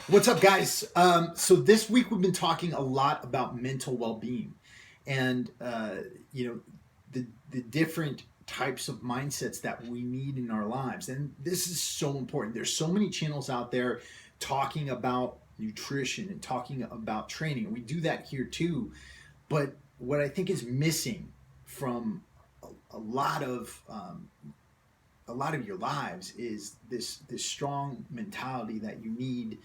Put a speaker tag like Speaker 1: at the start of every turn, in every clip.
Speaker 1: What's up, guys? So this week we've been talking a lot about mental well-being, and the different types of mindsets that we need in our lives. And this is so important. There's so many channels out there talking about nutrition and talking about training. We do that here too, but what I think is missing from a lot of your lives is this strong mentality that you need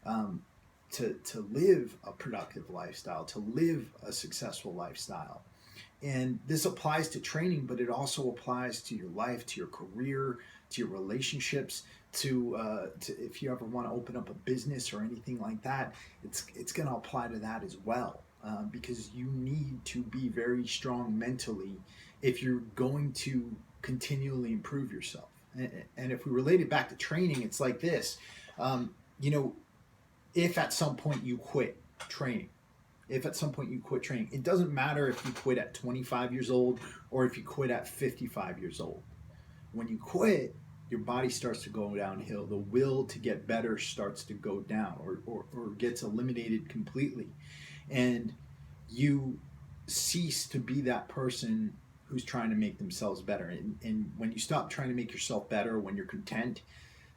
Speaker 1: um, to live a productive lifestyle, to live a successful lifestyle. And this applies to training, but it also applies to your life, to your career, to your relationships, to if you ever want to open up a business or anything like that, it's going to apply to that as well. Because you need to be very strong mentally if you're going to continually improve yourself. And if we relate it back to training, it's like this. Um, you know, if at some point you quit training, if at some point you quit training, it doesn't matter if you quit at 25 years old or if you quit at 55 years old. When you quit, your body starts to go downhill. The will to get better starts to go down or gets eliminated completely. And you cease to be that person who's trying to make themselves better. And when you stop trying to make yourself better, when you're content,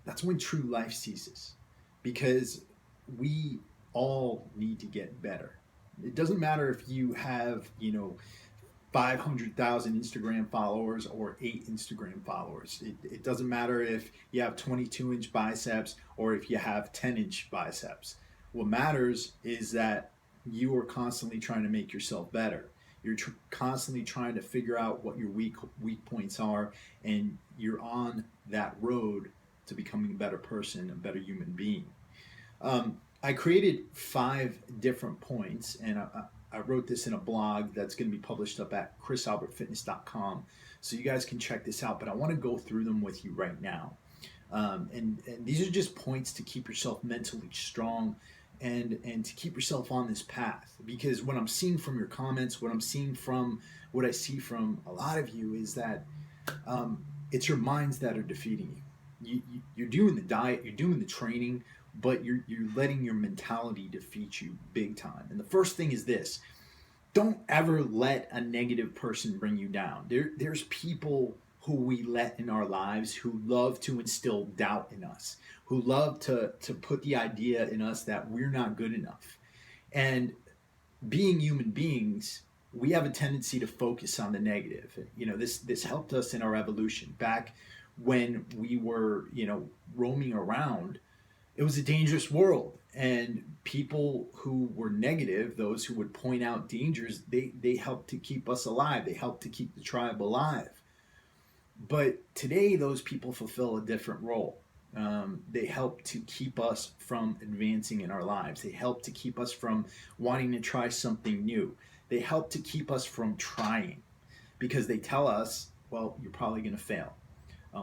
Speaker 1: that's when true life ceases. Because we all need to get better. It doesn't matter if you have, 500,000 Instagram followers or 8 Instagram followers. It doesn't matter if you have 22-inch biceps or if you have 10-inch biceps. What matters is that you are constantly trying to make yourself better. You're constantly trying to figure out what your weak points are, and you're on that road to becoming a better person, a better human being. I created 5 different points, and I wrote this in a blog that's going to be published up at chrisalbertfitness.com. So you guys can check this out, but I want to go through them with you right now. And these are just points to keep yourself mentally strong and to keep yourself on this path. Because what I'm seeing from your comments, what I see from a lot of you is that it's your minds that are defeating you. You're doing the diet, you're doing the training, but you're letting your mentality defeat you big time. And the first thing is this: don't ever let a negative person bring you down. There's people who we let in our lives who love to instill doubt in us, who love to put the idea in us that we're not good enough. And being human beings, we have a tendency to focus on the negative. This helped us in our evolution back when we were, roaming around. It was a dangerous world, and people who were negative, those who would point out dangers, they helped to keep us alive. They helped to keep the tribe alive. But today, those people fulfill a different role. They help to keep us from advancing in our lives. They help to keep us from wanting to try something new. They help to keep us from trying because they tell us, well, you're probably going to fail.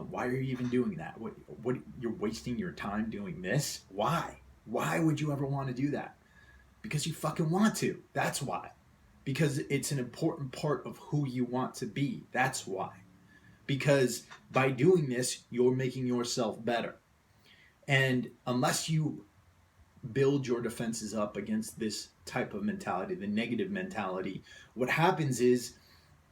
Speaker 1: Why are you even doing that? What you're wasting your time doing this? Why? Why would you ever want to do that? Because you fucking want to. That's why. Because it's an important part of who you want to be. That's why. Because by doing this, you're making yourself better. And unless you build your defenses up against this type of mentality, the negative mentality, what happens is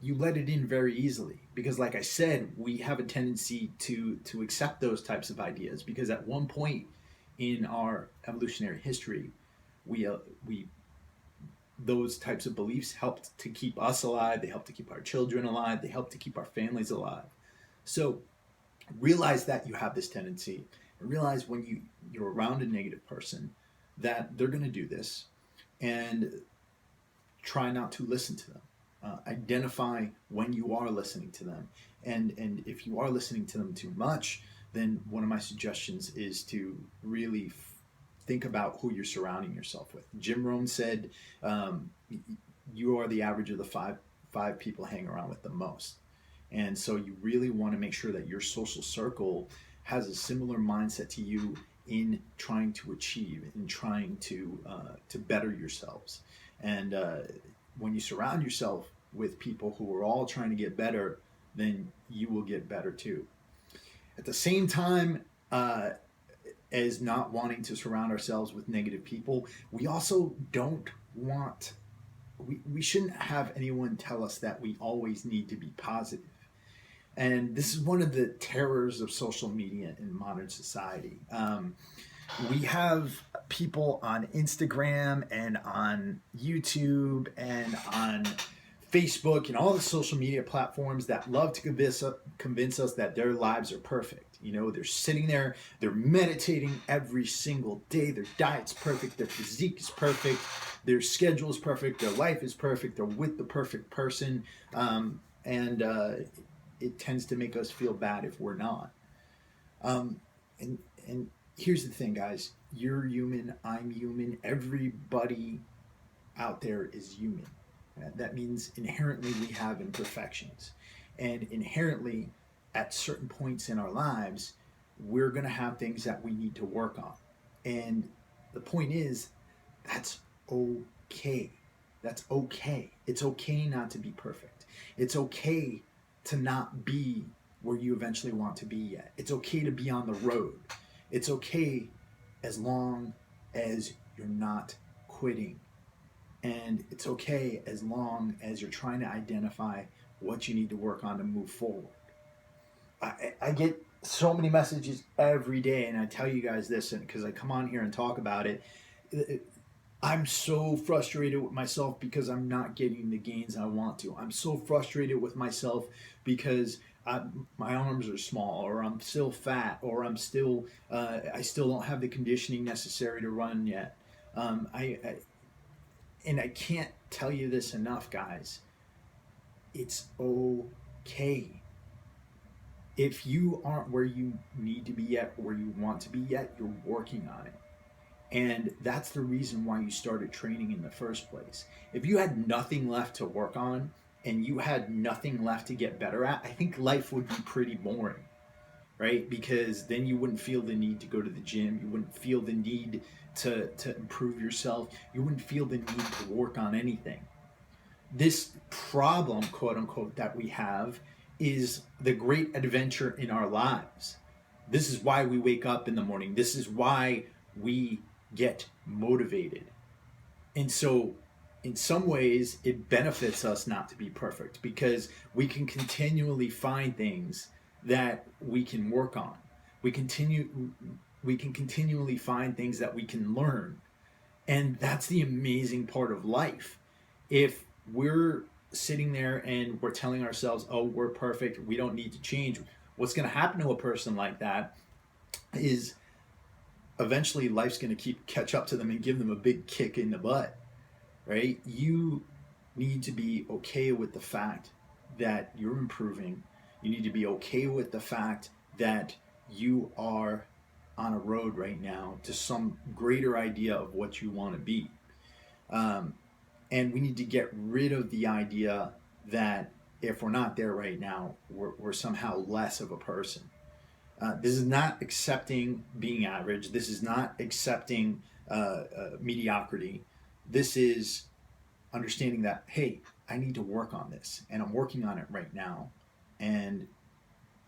Speaker 1: you let it in very easily. Because like I said, we have a tendency to accept those types of ideas because at one point in our evolutionary history, we those types of beliefs helped to keep us alive, they helped to keep our children alive, they helped to keep our families alive. So realize that you have this tendency, and realize when you're around a negative person that they're going to do this, and try not to listen to them. Identify when you are listening to them, and if you are listening to them too much, then one of my suggestions is to really think about who you're surrounding yourself with. Jim Rohn said, "You are the average of the five people hang around with the most." And so you really want to make sure that your social circle has a similar mindset to you in trying to achieve, in trying to better yourselves. And when you surround yourself with people who are all trying to get better, then you will get better too. At the same time, as not wanting to surround ourselves with negative people, we also don't want, we shouldn't have anyone tell us that we always need to be positive. And this is one of the terrors of social media in modern society. We have people on Instagram and on YouTube and on Facebook and all the social media platforms that love to convince us that their lives are perfect. You know, they're sitting there, they're meditating every single day, their diet's perfect, their physique is perfect, their schedule is perfect, their life is perfect, they're with the perfect person. And it tends to make us feel bad if we're not. Um, and here's the thing, guys. You're human. I'm human. Everybody out there is human. That means inherently we have imperfections, and inherently, at certain points in our lives, we're going to have things that we need to work on. And the point is, that's okay. That's okay. It's okay not to be perfect. It's okay to not be where you eventually want to be yet. It's okay to be on the road. It's okay as long as you're not quitting. And it's okay as long as you're trying to identify what you need to work on to move forward. I get so many messages every day, and I tell you guys this because I come on here and talk about it. I'm so frustrated with myself because I'm not getting the gains I want to. I'm so frustrated with myself because my arms are small, or I'm still fat, or I still don't have the conditioning necessary to run yet. I and I can't tell you this enough, guys. It's okay. If you aren't where you need to be yet, or where you want to be yet, you're working on it. And that's the reason why you started training in the first place. If you had nothing left to work on and you had nothing left to get better at, I think life would be pretty boring, right? Because then you wouldn't feel the need to go to the gym. You wouldn't feel the need to improve yourself. You wouldn't feel the need to work on anything. This problem, quote unquote, that we have is the great adventure in our lives. This is why we wake up in the morning. This is why we get motivated. And so, in some ways, it benefits us not to be perfect because we can continually find things that we can work on. We can continually find things that we can learn. And that's the amazing part of life. If we're sitting there and we're telling ourselves, oh, we're perfect, we don't need to change, what's going to happen to a person like that is eventually life's going to catch up to them and give them a big kick in the butt, right? You need to be okay with the fact that you're improving. You need to be okay with the fact that you are on a road right now to some greater idea of what you want to be. Um, and we need to get rid of the idea that if we're not there right now, we're somehow less of a person. This is not accepting being average. This is not accepting mediocrity. This is understanding that, hey, I need to work on this, and I'm working on it right now. And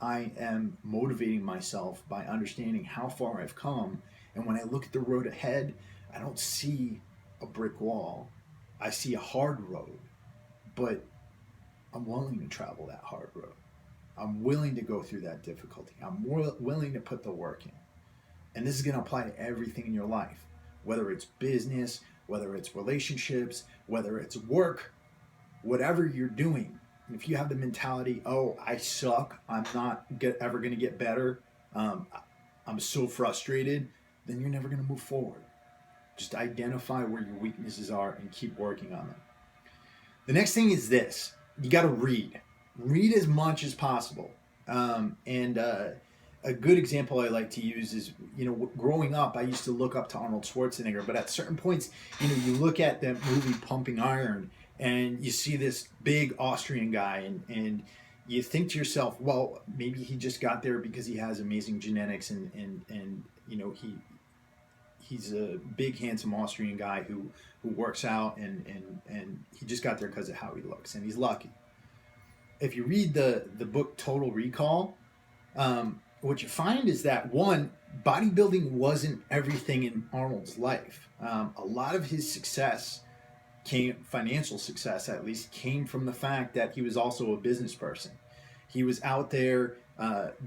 Speaker 1: I am motivating myself by understanding how far I've come. And when I look at the road ahead, I don't see a brick wall. I see a hard road, but I'm willing to travel that hard road. I'm willing to go through that difficulty. I'm willing to put the work in. And this is going to apply to everything in your life, whether it's business, whether it's relationships, whether it's work, whatever you're doing. And if you have the mentality, oh, I suck, I'm not ever going to get better, I'm so frustrated, then you're never going to move forward. Just identify where your weaknesses are and keep working on them. The next thing is this. You got to read. Read as much as possible. And a good example I like to use is, growing up, I used to look up to Arnold Schwarzenegger, but at certain points, you look at that movie Pumping Iron and you see this big Austrian guy and you think to yourself, well, maybe he just got there because he has amazing genetics and he's a big, handsome Austrian guy who works out and he just got there because of how he looks and he's lucky. If you read the book Total Recall, what you find is that one, bodybuilding wasn't everything in Arnold's life. A lot of his success financial success at least, came from the fact that he was also a business person. He was out there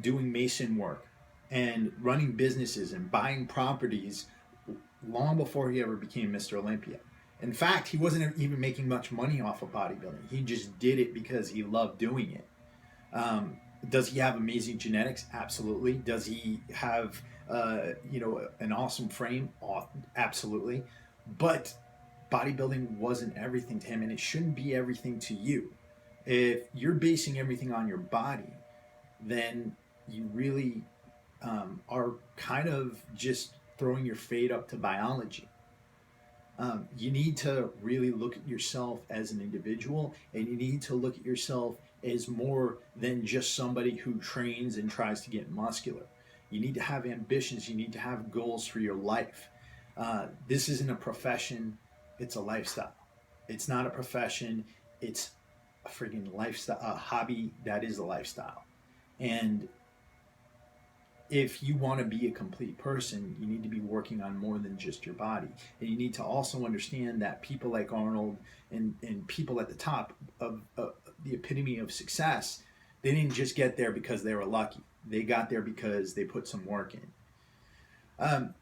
Speaker 1: doing mason work and running businesses and buying properties long before he ever became Mr. Olympia. In fact, he wasn't even making much money off of bodybuilding. He just did it because he loved doing it. Does he have amazing genetics? Absolutely. Does he have an awesome frame? Absolutely. But bodybuilding wasn't everything to him, and it shouldn't be everything to you. If you're basing everything on your body, then you really are kind of just throwing your fate up to biology. You need to really look at yourself as an individual, and you need to look at yourself as more than just somebody who trains and tries to get muscular. You need to have ambitions. You need to have goals for your life. This isn't a profession. It's a lifestyle. It's not a profession. It's a freaking lifestyle, a hobby that is a lifestyle. And if you want to be a complete person, you need to be working on more than just your body. And you need to also understand that people like Arnold and people at the top of the epitome of success, they didn't just get there because they were lucky. They got there because they put some work in.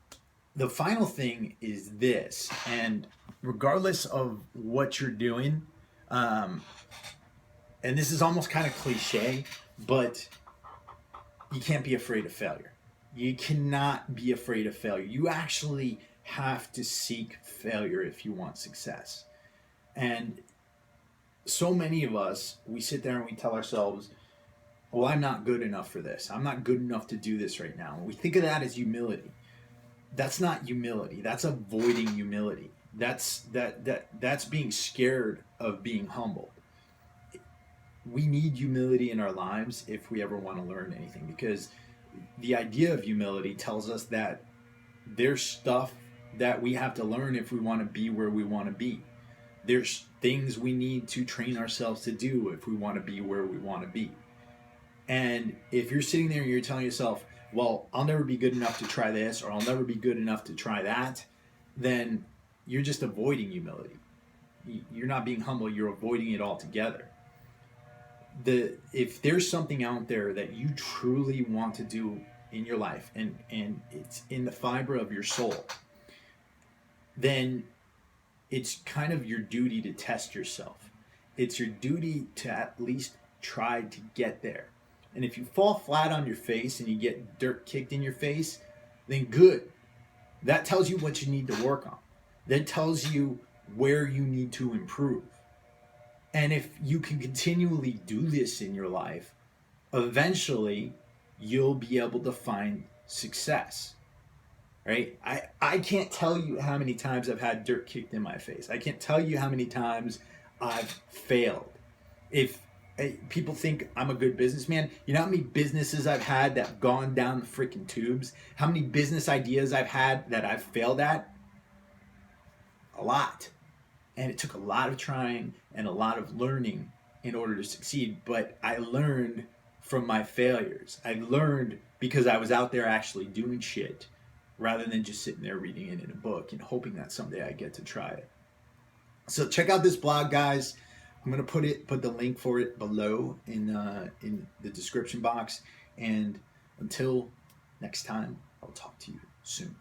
Speaker 1: The final thing is this, and regardless of what you're doing, and this is almost kind of cliche, but you can't be afraid of failure. You cannot be afraid of failure. You actually have to seek failure if you want success. And so many of us, we sit there and we tell ourselves, well, I'm not good enough for this. I'm not good enough to do this right now. And we think of that as humility. That's not humility. That's avoiding humility. That's being scared of being humbled. We need humility in our lives if we ever want to learn anything, because the idea of humility tells us that there's stuff that we have to learn if we want to be where we want to be. There's things we need to train ourselves to do if we want to be where we want to be. And if you're sitting there and you're telling yourself, well, I'll never be good enough to try this, or I'll never be good enough to try that, then you're just avoiding humility. You're not being humble, you're avoiding it altogether. If there's something out there that you truly want to do in your life, and it's in the fiber of your soul, then it's kind of your duty to test yourself. It's your duty to at least try to get there. And if you fall flat on your face and you get dirt kicked in your face, then good. That tells you what you need to work on. That tells you where you need to improve. And if you can continually do this in your life, eventually you'll be able to find success. Right? I can't tell you how many times I've had dirt kicked in my face. I can't tell you how many times I've failed. If people think I'm a good businessman, you know how many businesses I've had that have gone down the freaking tubes? How many business ideas I've had that I've failed at? A lot. And it took a lot of trying and a lot of learning in order to succeed. But I learned from my failures. I learned because I was out there actually doing shit, rather than just sitting there reading it in a book and hoping that someday I get to try it. So check out this blog, guys. I'm going to put the link for it below in the description box. And until next time, I'll talk to you soon.